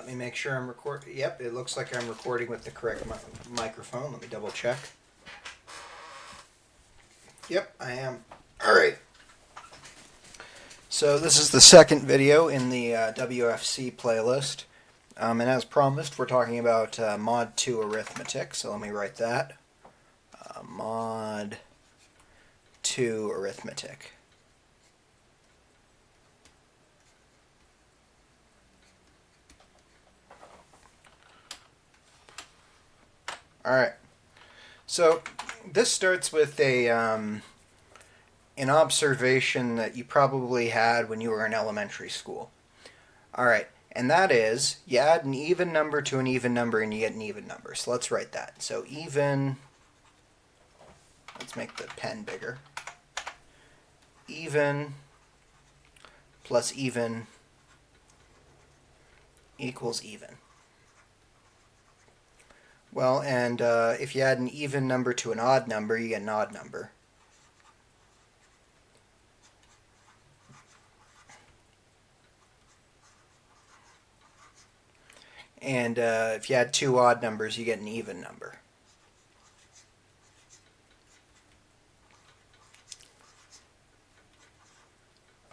Let me make sure I'm recording. Yep, it looks like I'm recording with the correct microphone. Let me double check. Yep, I am. Alright. So this is the second video in the WFC playlist. And as promised, we're talking about Mod 2 Arithmetic. So let me write that. Mod 2 Arithmetic. Alright, so this starts with an observation that you probably had when you were in elementary school. Alright, and that is, you add an even number to an even number and you get an even number. So let's write that. So even, let's make the pen bigger. Even plus even equals even. Well, and if you add an even number to an odd number, you get an odd number. And if you add two odd numbers, you get an even number.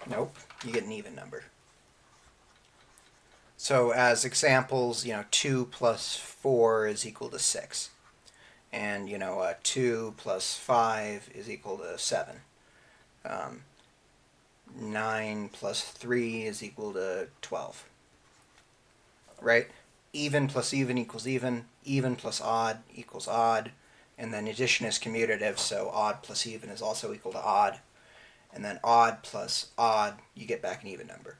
Nope, you get an even number. So as examples, 2 plus 4 is equal to 6. And, 2 plus 5 is equal to 7. 9 plus 3 is equal to 12. Right? Even plus even equals even plus odd equals odd, and then addition is commutative, so odd plus even is also equal to odd, and then odd plus odd, you get back an even number.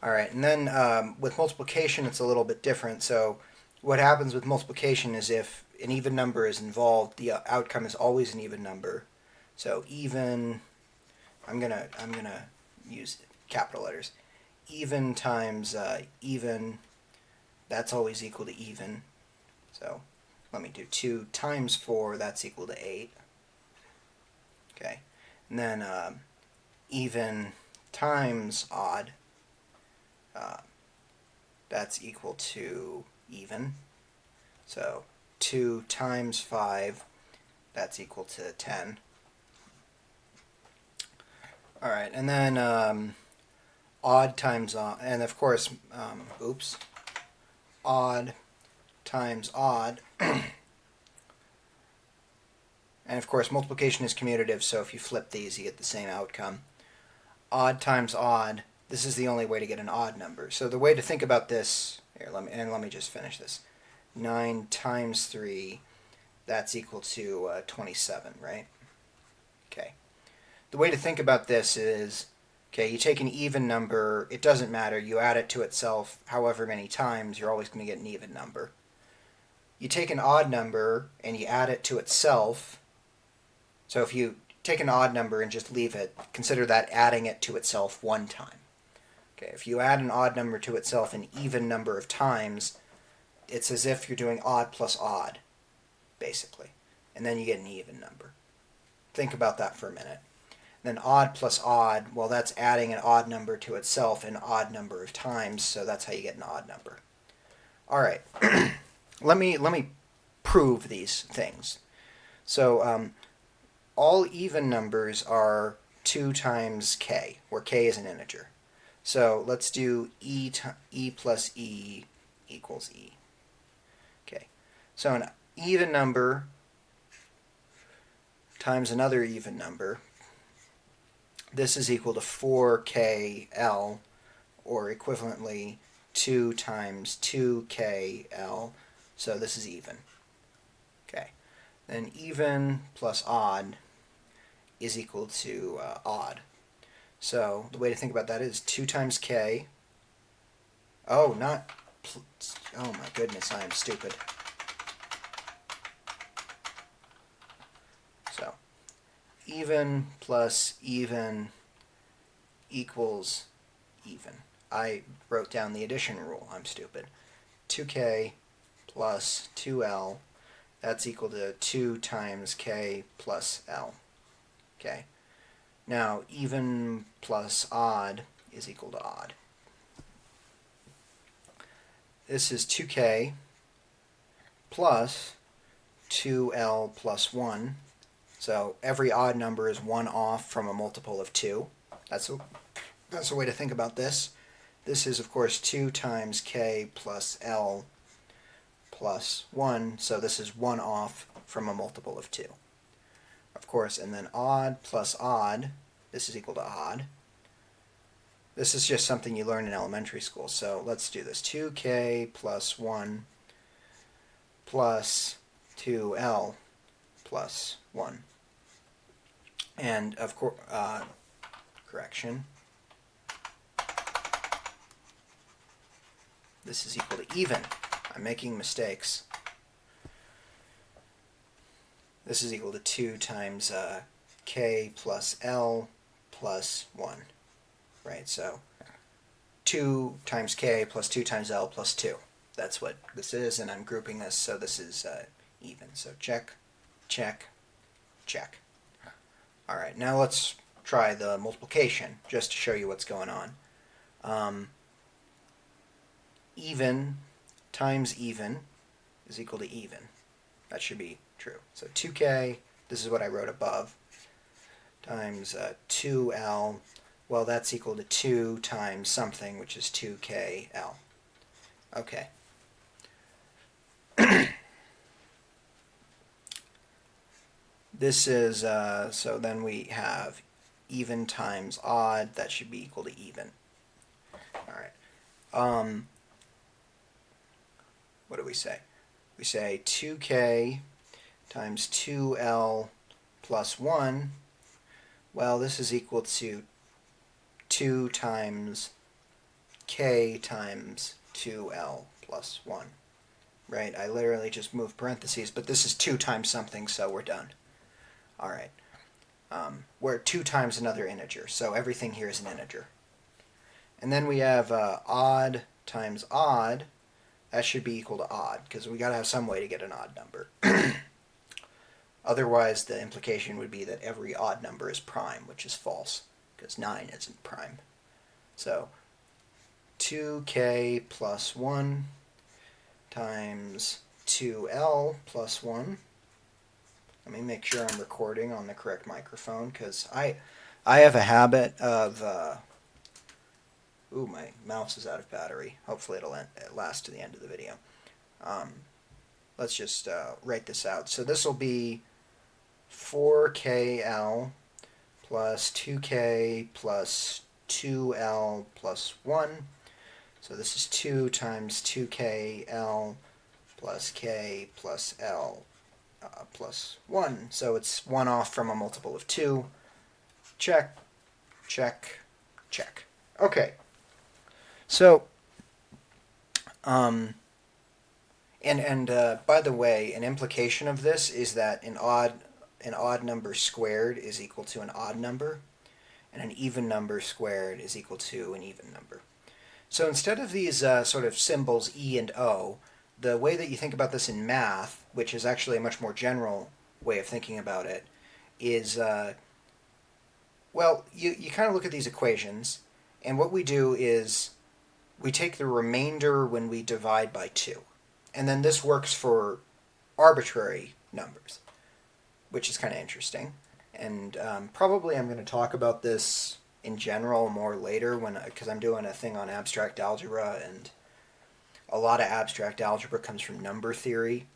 Alright, and then with multiplication it's a little bit different. So what happens with multiplication is if an even number is involved, the outcome is always an even number. So even, I'm gonna use capital letters. Even times even, that's always equal to even. So let me do 2 times 4, that's equal to 8. Okay, and then even times odd, that's equal to even. So 2 times 5, that's equal to 10. Alright, and then odd times odd, and of course, odd times odd, and of course multiplication is commutative, so if you flip these you get the same outcome. Odd times odd, this is the only way to get an odd number. So the way to think about this, here, let me just finish this. 9 times 3, that's equal to 27, right? Okay. The way to think about this is, okay, you take an even number, it doesn't matter, you add it to itself however many times, you're always going to get an even number. You take an odd number and you add it to itself, so if you take an odd number and just leave it, consider that adding it to itself one time. Okay, if you add an odd number to itself an even number of times, it's as if you're doing odd plus odd, basically. And then you get an even number. Think about that for a minute. Then odd plus odd, well, that's adding an odd number to itself an odd number of times, so that's how you get an odd number. All right, let me prove these things. So all even numbers are 2 times k, where k is an integer. So let's do e plus e equals e. Okay, so an even number times another even number, this is equal to 4kl, or equivalently 2 times 2kl, so this is even. Okay, then even plus odd is equal to odd. So the way to think about that is 2 times k. Oh, oh my goodness, I am stupid. So even plus even equals even. I wrote down the addition rule, I'm stupid. 2k plus 2l, that's equal to 2 times k plus l. Okay. Now, even plus odd is equal to odd. this is 2k plus 2l plus 1. So every odd number is 1 off from a multiple of 2. That's a way to think about this. This is, of course, 2 times k plus l plus 1. So this is 1 off from a multiple of 2. Of course, and then odd plus odd, this is equal to odd. This is just something you learn in elementary school. So let's do this. 2k plus 1 plus 2l plus 1. And of course, correction. This is equal to even. I'm making mistakes. This is equal to 2 times k plus l plus 1. Right, so 2 times k plus 2 times l plus 2. That's what this is, and I'm grouping this so this is even. So check, check, check. All right, now let's try the multiplication just to show you what's going on. Even times even is equal to even. That should be true. So 2k, this is what I wrote above, times 2l, well, that's equal to 2 times something, which is 2kl. Okay. This is, so then we have even times odd, that should be equal to even. All right. What do we say? We say 2k times 2l plus 1. Well, this is equal to 2 times k times 2l plus 1. Right? I literally just moved parentheses, but this is 2 times something, so we're done. All right. We're 2 times another integer, so everything here is an integer. And then we have odd times odd. That should be equal to odd, because we got to have some way to get an odd number. Otherwise, the implication would be that every odd number is prime, which is false, because 9 isn't prime. So 2k plus 1 times 2l plus 1. Let me make sure I'm recording on the correct microphone, because I have a habit of... ooh, my mouse is out of battery. Hopefully it'll last to the end of the video. Let's just write this out. So this will be 4kl plus 2k plus 2l plus 1. So this is 2 times 2kl plus k plus l plus 1. So it's 1 off from a multiple of 2. Check, check, check. Okay. So, by the way, an implication of this is that an odd number squared is equal to an odd number, and an even number squared is equal to an even number. So instead of these sort of symbols E and O, the way that you think about this in math, which is actually a much more general way of thinking about it, is, well, you kind of look at these equations, and what we do is we take the remainder when we divide by 2. And then this works for arbitrary numbers, which is kind of interesting. And probably I'm going to talk about this in general more later because I'm doing a thing on abstract algebra, and a lot of abstract algebra comes from number theory.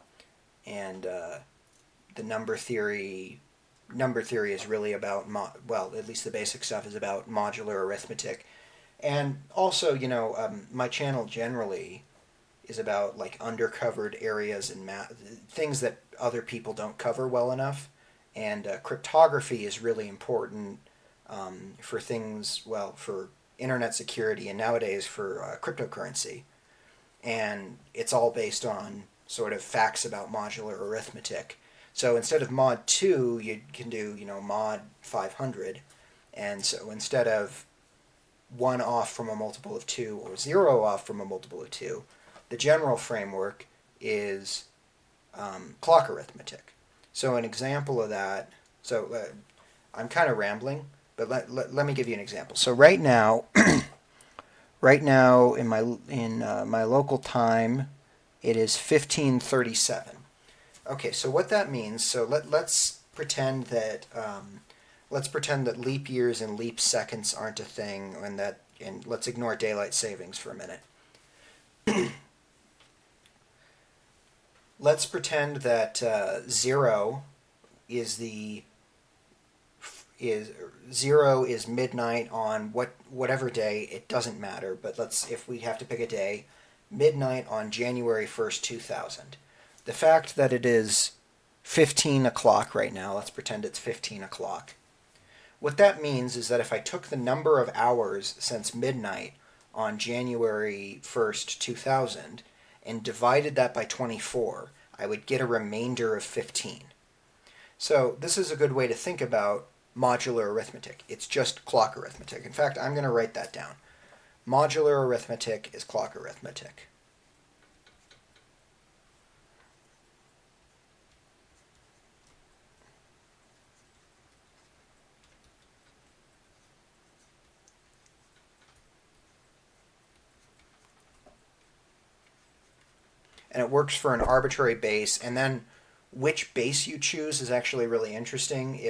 And the number theory is really about, well, at least the basic stuff is about modular arithmetic. And also, you know, my channel generally is about like undercovered areas in math, things that other people don't cover well enough. And cryptography is really important for things, well, for internet security and nowadays for cryptocurrency. And it's all based on sort of facts about modular arithmetic. So instead of mod 2, you can do, you know, mod 500. And so instead of 1 off from a multiple of 2 or 0 off from a multiple of 2, the general framework is clock arithmetic. So an example of that, so I'm kind of rambling, but let me give you an example. So right now Right now in my local time, it is 15:37. Okay, so what that means, so let's pretend that leap years and leap seconds aren't a thing, and let's ignore daylight savings for a minute. Let's pretend that zero is midnight on whatever day. It doesn't matter, but if we have to pick a day, midnight on January 1st, 2000. The fact that it is 15 o'clock right now, let's pretend it's 15 o'clock. What that means is that if I took the number of hours since midnight on January 1st, 2000, and divided that by 24, I would get a remainder of 15. So this is a good way to think about modular arithmetic. It's just clock arithmetic. In fact, I'm going to write that down. Modular arithmetic is clock arithmetic. And it works for an arbitrary base, and then which base you choose is actually really interesting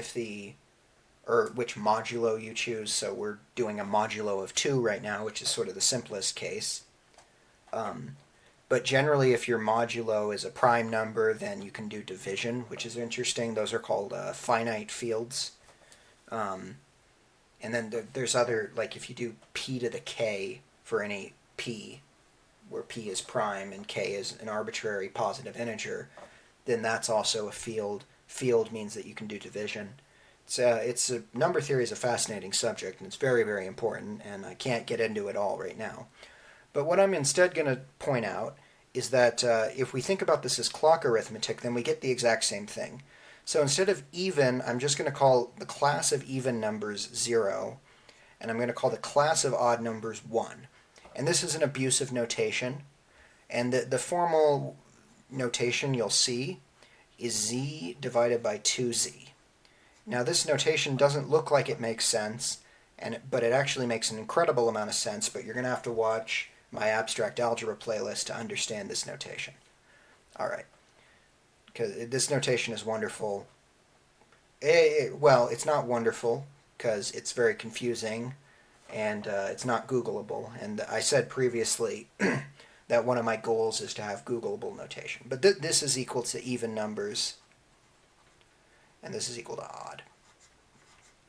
or which modulo you choose. So we're doing a modulo of 2 right now, which is sort of the simplest case. But generally, if your modulo is a prime number, then you can do division, which is interesting. Those are called finite fields. And then there's other, like if you do p to the k for any p, where p is prime and k is an arbitrary positive integer, then that's also a field. Field means that you can do division. Number theory is a fascinating subject, and it's very, very important, and I can't get into it all right now. But what I'm instead going to point out is that if we think about this as clock arithmetic, then we get the exact same thing. So instead of even, I'm just going to call the class of even numbers 0, and I'm going to call the class of odd numbers 1. And this is an abusive notation, and the formal notation you'll see is z divided by 2z. Now this notation doesn't look like it makes sense, but it actually makes an incredible amount of sense, but you're going to have to watch my abstract algebra playlist to understand this notation. Alright, because this notation is wonderful. Well, it's not wonderful because it's very confusing, and it's not Googleable. And I said previously that one of my goals is to have Googleable notation. But this is equal to even numbers, and this is equal to odd.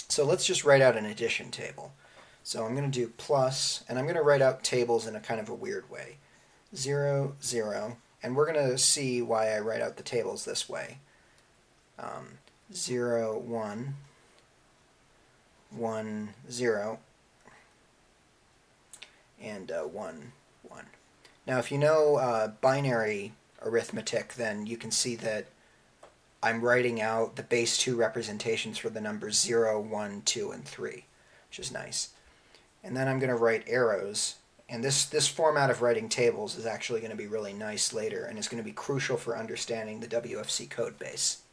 So let's just write out an addition table. So I'm going to do plus, and I'm going to write out tables in a kind of a weird way. 0, 0, and we're going to see why I write out the tables this way. 0, 1, 1, 0, and 1, 1. Now if you know binary arithmetic, then you can see that I'm writing out the base 2 representations for the numbers 0, 1, 2, and 3, which is nice. And then I'm going to write arrows, and this format of writing tables is actually going to be really nice later, and it's going to be crucial for understanding the WFC code base.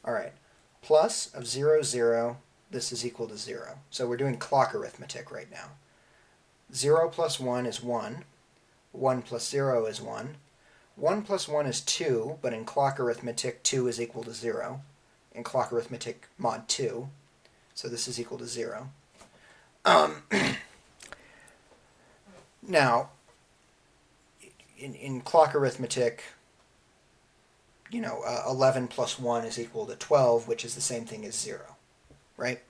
Alright, plus of 0, 0, this is equal to 0. So we're doing clock arithmetic right now. 0 plus 1 is 1. 1 plus 0 is 1. 1 plus 1 is 2, but in clock arithmetic, 2 is equal to 0. In clock arithmetic mod 2, so this is equal to 0. Now, in clock arithmetic, 11 plus 1 is equal to 12, which is the same thing as 0, right?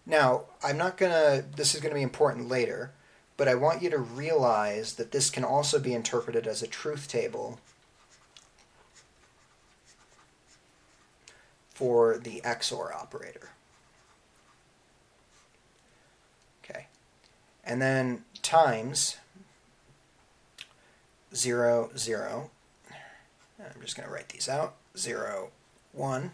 Now, this is going to be important later, but I want you to realize that this can also be interpreted as a truth table for the XOR operator. Okay. And then times 0, 0. I'm just going to write these out. 0, 1,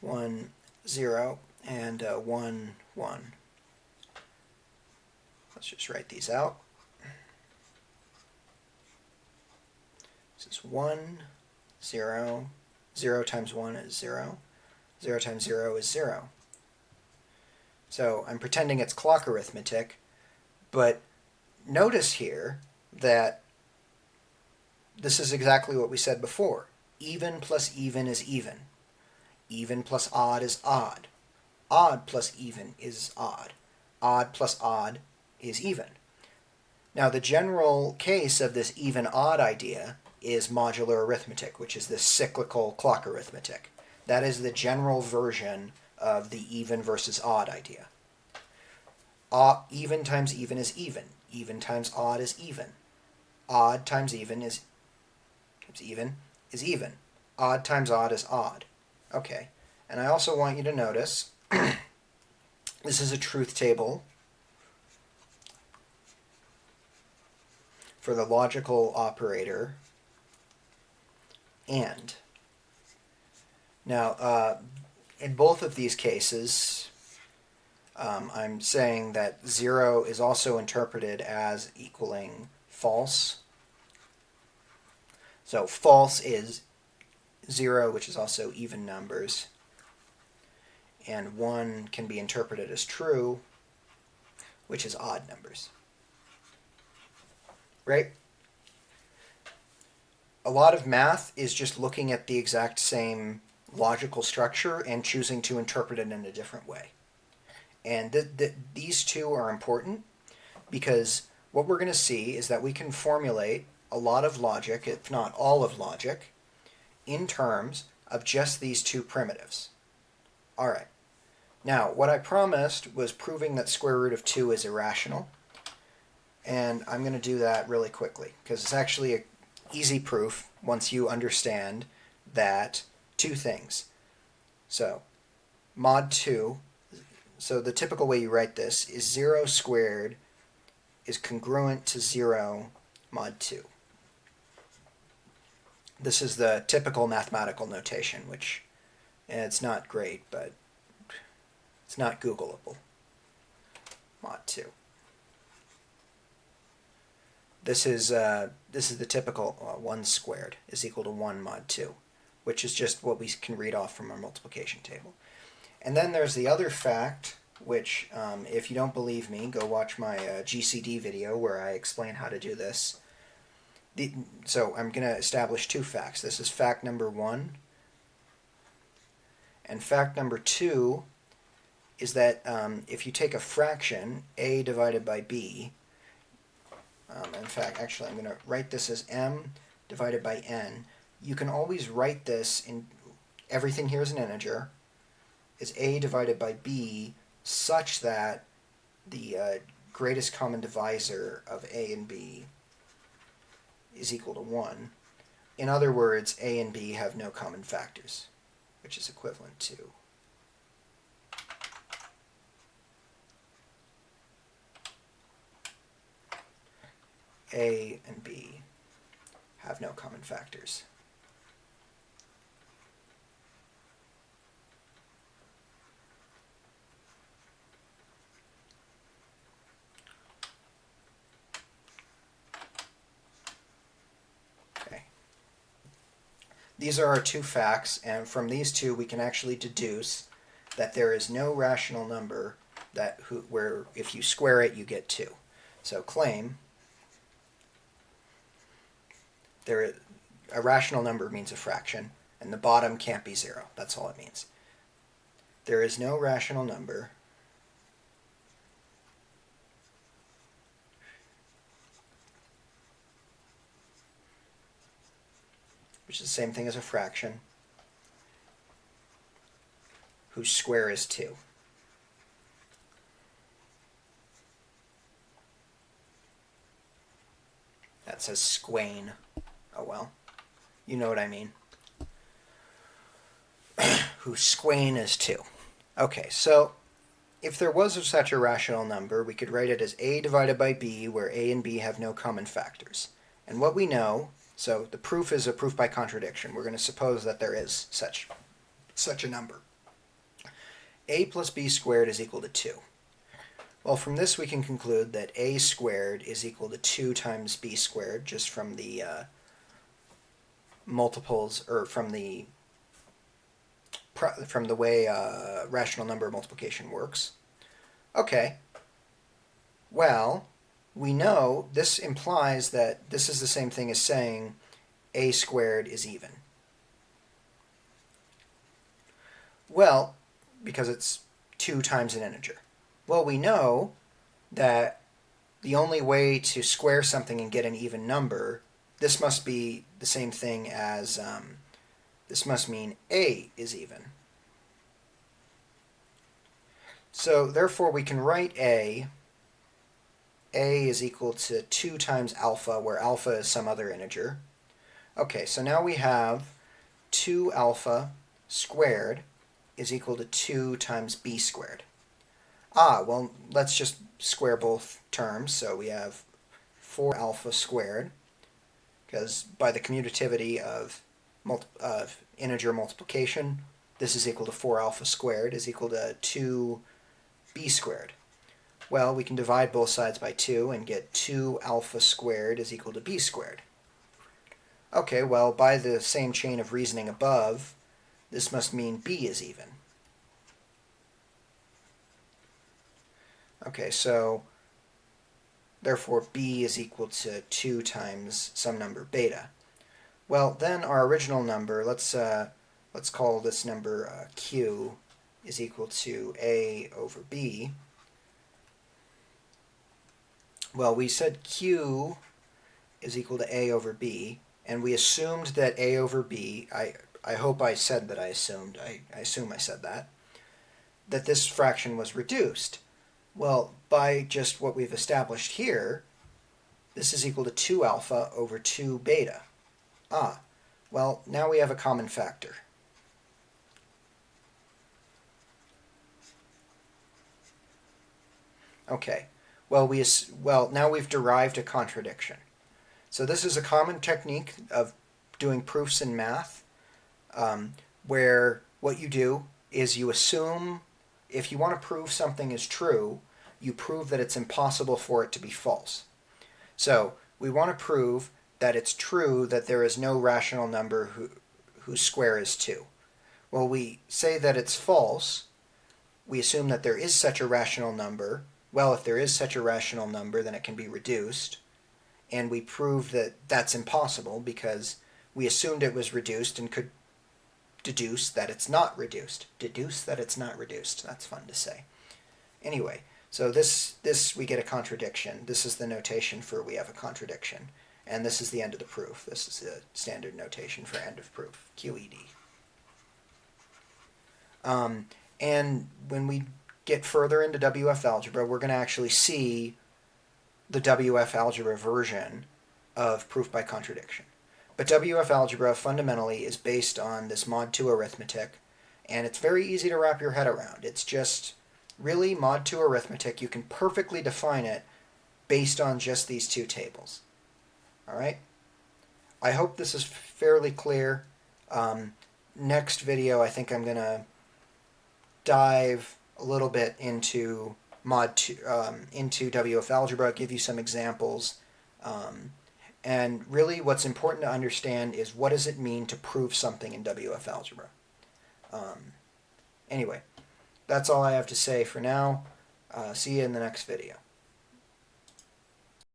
1, 0, and 1, 1. Let's just write these out. This is 1, 0. 0 times 1 is 0. 0 times 0 is 0. So I'm pretending it's clock arithmetic, but notice here that this is exactly what we said before. Even plus even is even. Even plus odd is odd. Odd plus even is odd. Odd plus odd is even. Now, the general case of this even-odd idea is modular arithmetic, which is this cyclical clock arithmetic. That is the general version of the even versus odd idea. Even times even is even. Even times odd is even. Odd times even is even. Odd times odd is odd. Okay, and I also want you to notice this is a truth table for the logical operator and. Now, in both of these cases, I'm saying that 0 is also interpreted as equaling false. So false is 0, which is also even numbers, and 1 can be interpreted as true, which is odd numbers. Right? A lot of math is just looking at the exact same logical structure and choosing to interpret it in a different way. And these two are important because what we're going to see is that we can formulate a lot of logic, if not all of logic, in terms of just these two primitives. All right. Now, what I promised was proving that square root of 2 is irrational. And I'm going to do that really quickly because it's actually an easy proof once you understand that two things. So, mod 2, so the typical way you write this is 0 squared is congruent to 0 mod 2. This is the typical mathematical notation, which it's not great, but it's not Googleable. Mod 2. This is the typical 1 squared is equal to 1 mod 2, which is just what we can read off from our multiplication table. And then there's the other fact, which if you don't believe me, go watch my GCD video where I explain how to do this. So I'm going to establish two facts. This is fact number 1. And fact number 2 is that if you take a fraction, a divided by b, in fact, actually, I'm going to write this as m divided by n. You can always write this in, everything here is an integer, is a divided by b such that the greatest common divisor of a and b is equal to 1. In other words, a and b have no common factors, which is equivalent to a and b have no common factors. Okay. These are our two facts, and from these two we can actually deduce that there is no rational number where if you square it you get 2. So claim a rational number means a fraction, and the bottom can't be 0. That's all it means. There is no rational number which is the same thing as a fraction, whose square is 2. That says squain. Oh well, you know what I mean. Whose squain is 2. Okay, so if there was such a rational number, we could write it as a divided by b, where a and b have no common factors. And what we know, so the proof is a proof by contradiction. We're going to suppose that there is such a number. A plus b squared is equal to 2. Well, from this we can conclude that a squared is equal to 2 times b squared, just from the multiples, or from the way rational number multiplication works. Okay. Well, we know this implies that this is the same thing as saying a squared is even. Well, because it's 2 times an integer. Well, we know that the only way to square something and get an even number, this must be the same thing as, this must mean a is even. So therefore we can write a is equal to 2 times alpha, where alpha is some other integer. Okay, so now we have 2 alpha squared is equal to 2 times b squared. Well, let's just square both terms. So we have 4 alpha squared, because by the commutativity of integer multiplication, this is equal to 4 alpha squared is equal to 2b squared. Well, we can divide both sides by 2 and get 2 alpha squared is equal to b squared. Okay, well, by the same chain of reasoning above, this must mean b is even. Okay, so therefore b is equal to 2 times some number beta. Well, then our original number, let's call this number q is equal to a over b. Well, we said q is equal to a over b, and we assumed that a over b, I hope I said that I assumed, I assume I said that this fraction was reduced. Well, by just what we've established here, this is equal to 2 alpha over 2 beta. Well, now we have a common factor. Okay, well, now we've derived a contradiction. So this is a common technique of doing proofs in math, where what you do is you assume, if you want to prove something is true, you prove that it's impossible for it to be false. So we want to prove that it's true that there is no rational number whose square is 2. Well, we say that it's false. We assume that there is such a rational number. Well, if there is such a rational number, then it can be reduced. And we prove that that's impossible because we assumed it was reduced and could deduce that it's not reduced. Deduce that it's not reduced. That's fun to say. Anyway, so this we get a contradiction. This is the notation for we have a contradiction. And this is the end of the proof. This is the standard notation for end of proof, QED. And when we get further into WF algebra, we're going to actually see the WF algebra version of proof by contradiction. But WF algebra fundamentally is based on this mod 2 arithmetic, and it's very easy to wrap your head around. It's just really mod 2 arithmetic. You can perfectly define it based on just these 2 tables. Alright? I hope this is fairly clear. Next video, I think I'm going to dive a little bit into into WF algebra, give you some examples, and really what's important to understand is what does it mean to prove something in WF algebra. Anyway, that's all I have to say for now. See you in the next video.